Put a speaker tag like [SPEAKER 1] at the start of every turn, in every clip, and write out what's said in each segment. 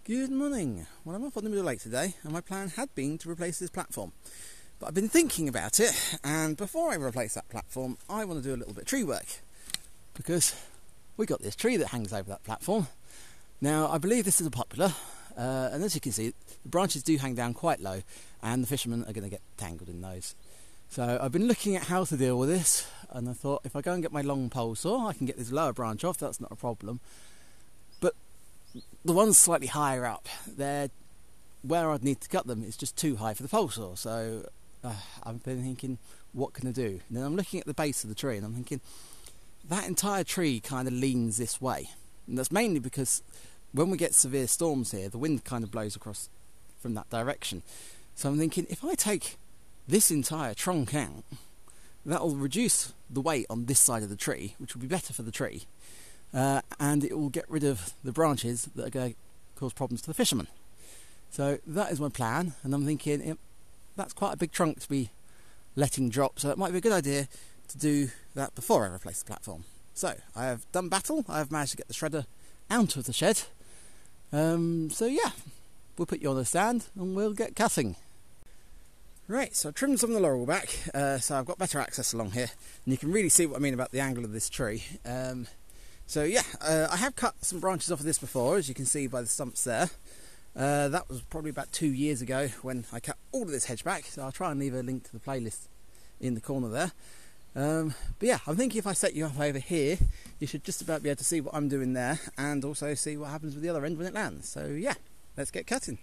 [SPEAKER 1] Good morning. Well, I'm up on the middle lake today, and my plan had been to replace this platform. But I've been thinking about it, and before I replace that platform, I want to do a little bit of tree work. Because we got this tree that hangs over that platform. Now, I believe this is a poplar, and as you can see, the branches do hang down quite low, and the fishermen are going to get tangled in those. So I've been looking at how to deal with this, and I thought if I go and get my long pole saw, I can get this lower branch off, that's not a problem. But the ones slightly higher up, they're where I'd need to cut them is just too high for the pole saw. So I've been thinking, what can I do? And then I'm looking at the base of the tree and I'm thinking, that entire tree kind of leans this way. And that's mainly because when we get severe storms here, the wind kind of blows across from that direction. So I'm thinking, if I take this entire trunk out, that'll reduce the weight on this side of the tree, which will be better for the tree. And it will get rid of the branches that are going to cause problems to the fishermen. So that is my plan, and I'm thinking that's quite a big trunk to be letting drop, so it might be a good idea to do that before I replace the platform. So I have done battle, I have managed to get the shredder out of the shed. So yeah, we'll put you on the stand and we'll get cutting. Right, so I trimmed some of the laurel back, so I've got better access along here, and you can really see what I mean about the angle of this tree. So yeah, I have cut some branches off of this before, as you can see by the stumps there. That was probably about 2 years ago when I cut all of this hedge back, so I'll try and leave a link to the playlist in the corner there. But yeah, I'm thinking if I set you up over here, you should just about be able to see what I'm doing there, and also see what happens with the other end when it lands. So yeah, let's get cutting.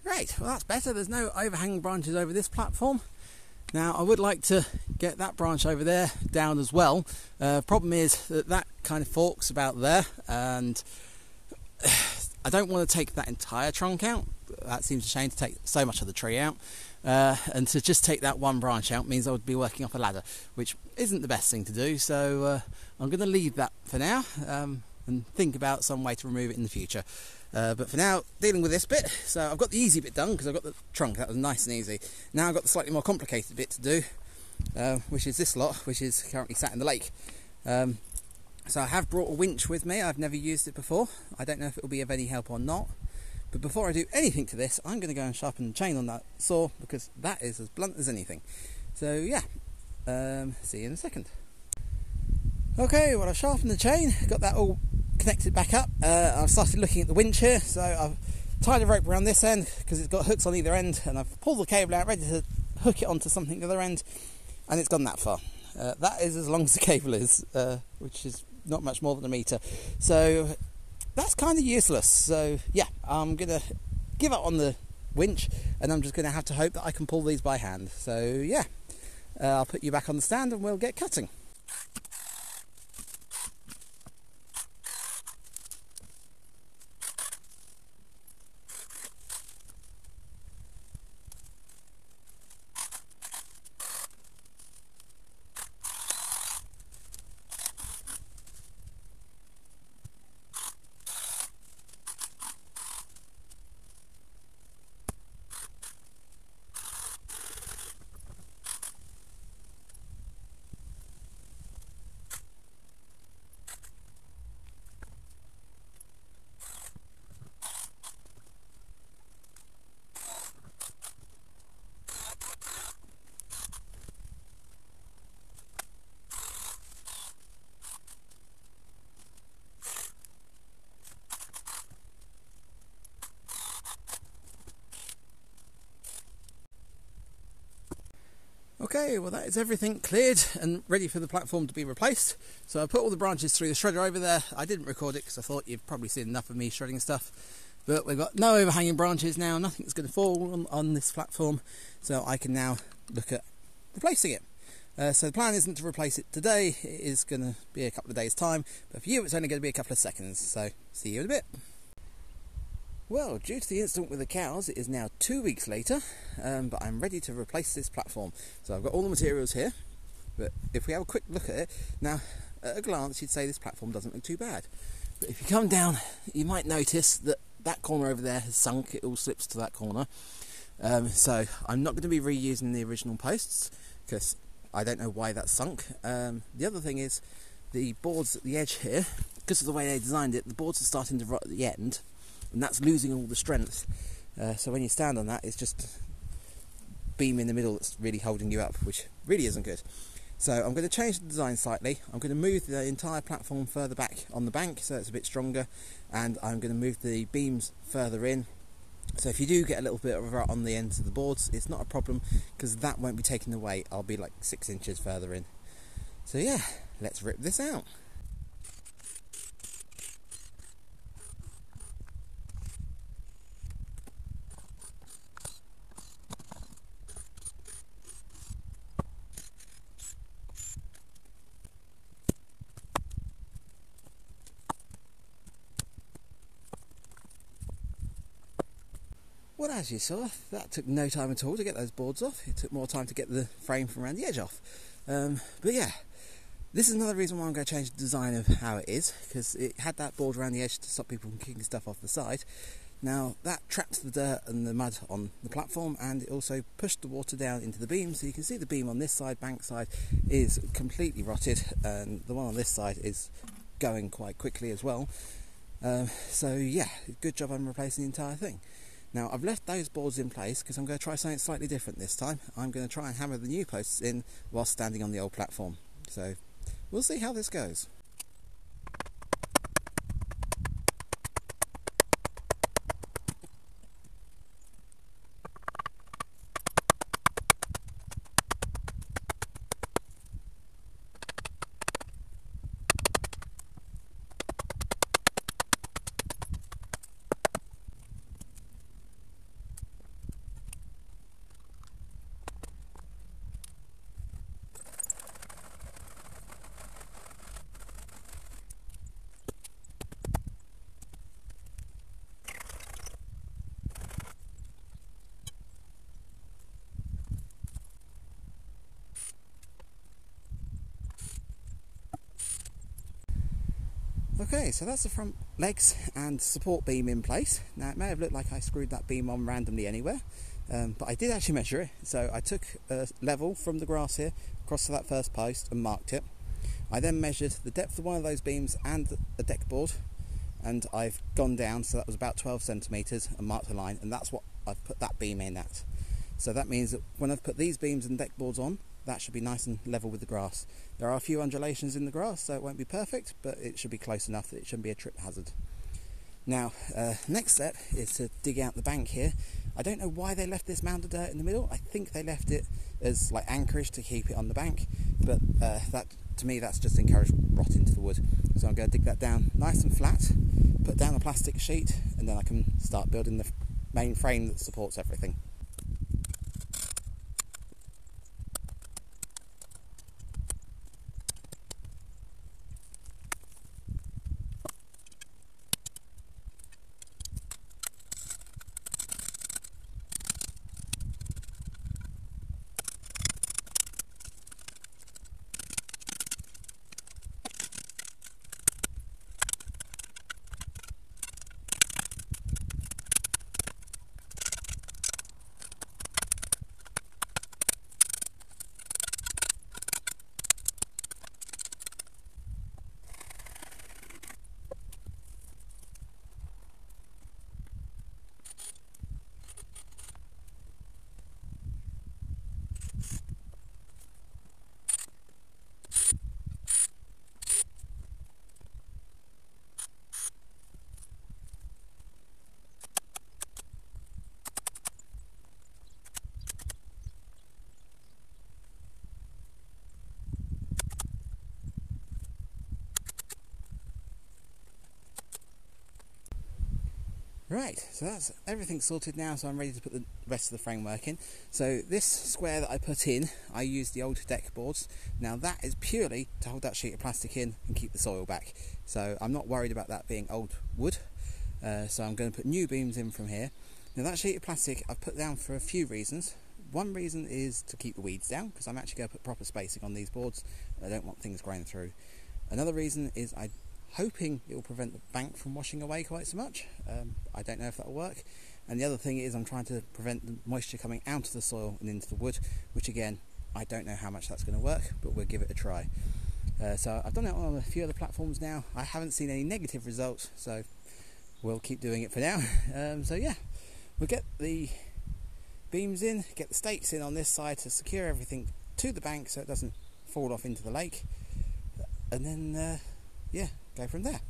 [SPEAKER 1] Right, well that's better, there's no overhanging branches over this platform. Now I would like to get that branch over there down as well. Problem is that kind of forks about there, and I don't want to take that entire trunk out. That seems a shame to take so much of the tree out. And to just take that one branch out means I would be working off a ladder, which isn't the best thing to do, so I'm going to leave that for now and think about some way to remove it in the future. But for now, dealing with this bit. So I've got the easy bit done because I've got the trunk, that was nice and easy. Now I've got the slightly more complicated bit to do, which is this lot, which is currently sat in the lake. So I have brought a winch with me. I've never used it before. I don't know if it will be of any help or not. But before I do anything to this, I'm going to go and sharpen the chain on that saw, because that is as blunt as anything. So yeah, see you in a second. Okay, well I've sharpened the chain, got that all connected back up. I've started looking at the winch here, so I've tied a rope around this end because it's got hooks on either end, and I've pulled the cable out ready to hook it onto something at the other end, and it's gone that far. That is as long as the cable is, which is not much more than a metre, so that's kind of useless. So yeah, I'm gonna give up on the winch, and I'm just gonna have to hope that I can pull these by hand. So yeah, I'll put you back on the stand and we'll get cutting. Okay, well that is everything cleared and ready for the platform to be replaced. So I put all the branches through the shredder over there. I didn't record it because I thought you've probably seen enough of me shredding stuff. But we've got no overhanging branches now, nothing's going to fall on this platform. So I can now look at replacing it. So the plan isn't to replace it today, it is going to be a couple of days time. But for you it's only going to be a couple of seconds, so see you in a bit. Well, due to the incident with the cows, it is now 2 weeks later, but I'm ready to replace this platform. So I've got all the materials here, but if we have a quick look at it, now at a glance you'd say this platform doesn't look too bad. But if you come down, you might notice that that corner over there has sunk, it all slips to that corner. So I'm not going to be reusing the original posts, because I don't know why that's sunk. The other thing is, the boards at the edge here, because of the way they designed it, the boards are starting to rot at the end, and that's losing all the strength. So when you stand on that, it's just beam in the middle that's really holding you up, which really isn't good. So I'm going to change the design slightly. I'm going to move the entire platform further back on the bank so it's a bit stronger, and I'm going to move the beams further in. So if you do get a little bit of rot on the ends of the boards, it's not a problem because that won't be taking the weight. I'll be like 6 inches further in. So yeah, let's rip this out. Well, as you saw, that took no time at all to get those boards off. It took more time to get the frame from around the edge off. But yeah, this is another reason why I'm going to change the design of how it is, because it had that board around the edge to stop people from kicking stuff off the side. Now that trapped the dirt and the mud on the platform, and it also pushed the water down into the beam. So you can see the beam on this side, bank side, is completely rotted, and the one on this side is going quite quickly as well. So yeah, good job on replacing the entire thing. Now I've left those boards in place because I'm going to try something slightly different this time. I'm going to try and hammer the new posts in while standing on the old platform. So we'll see how this goes. Okay, so that's the front legs and support beam in place. Now it may have looked like I screwed that beam on randomly anywhere, but I did actually measure it. So I took a level from the grass here across to that first post and marked it. I then measured the depth of one of those beams and the deck board, and I've gone down, so that was about 12 centimetres, and marked a line, and that's what I've put that beam in at. So that means that when I've put these beams and deck boards on, that should be nice and level with the grass. There are a few undulations in the grass, so it won't be perfect, but it should be close enough that it shouldn't be a trip hazard. Now, next step is to dig out the bank here. I don't know why they left this mound of dirt in the middle. I think they left it as like anchorage to keep it on the bank, but that, to me, that's just encouraged rot into the wood. So I'm going to dig that down nice and flat, put down a plastic sheet, and then I can start building the main frame that supports everything. Right, so that's everything sorted now, so I'm ready to put the rest of the framework in. So this square that I put in, I used the old deck boards. Now that is purely to hold that sheet of plastic in and keep the soil back. So I'm not worried about that being old wood. So I'm going to put new beams in from here. Now that sheet of plastic I've put down for a few reasons. One reason is to keep the weeds down, because I'm actually going to put proper spacing on these boards. I don't want things growing through. Another reason is I'm hoping it will prevent the bank from washing away quite so much. I don't know if that will work. And the other thing is I'm trying to prevent the moisture coming out of the soil and into the wood, which again, I don't know how much that's going to work, but we'll give it a try. So I've done it on a few other platforms now. I haven't seen any negative results, so we'll keep doing it for now. So yeah, we'll get the beams in, get the stakes in on this side to secure everything to the bank so it doesn't fall off into the lake, and then yeah, go from there.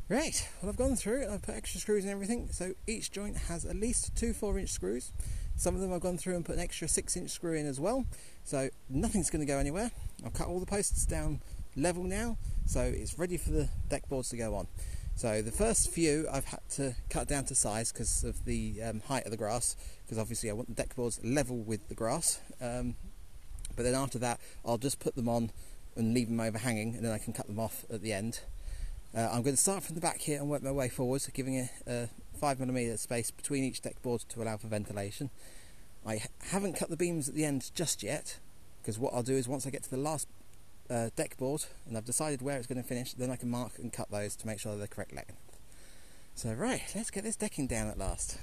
[SPEAKER 1] Right, well I've gone through it, I've put extra screws and everything, so each joint has at least two 4-inch screws. Some of them I've gone through and put an extra 6-inch screw in as well, so nothing's going to go anywhere. I've cut all the posts down level now, so it's ready for the deck boards to go on. So the first few I've had to cut down to size because of the height of the grass, because obviously I want the deck boards level with the grass, but then after that I'll just put them on and leave them overhanging, and then I can cut them off at the end. I'm going to start from the back here and work my way forwards, giving it a 5mm space between each deck board to allow for ventilation. I haven't cut the beams at the end just yet, because what I'll do is once I get to the last deck board and I've decided where it's going to finish, then I can mark and cut those to make sure they're the correct length. So right, let's get this decking down at last.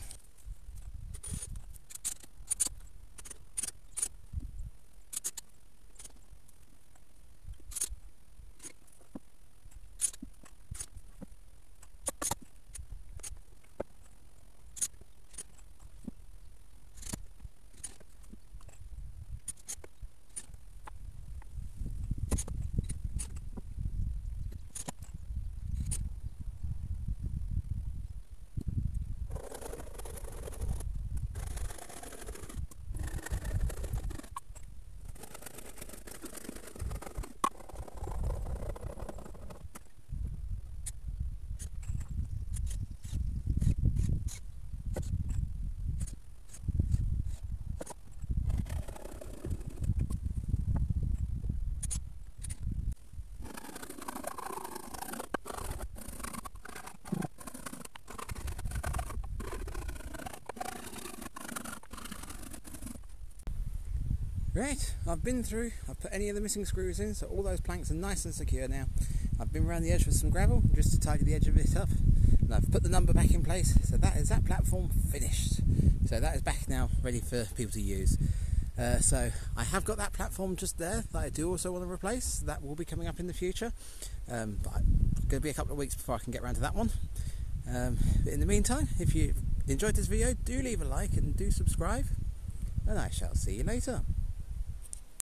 [SPEAKER 1] Right, I've been through, I've put any of the missing screws in, so all those planks are nice and secure now. I've been around the edge with some gravel just to tidy the edge of it up, and I've put the number back in place, so that is that platform finished. So that is back now, ready for people to use. So I have got that platform just there that I do also want to replace. That will be coming up in the future, but it's going to be a couple of weeks before I can get around to that one. But in the meantime, if you enjoyed this video, do leave a like and do subscribe, and I shall see you later.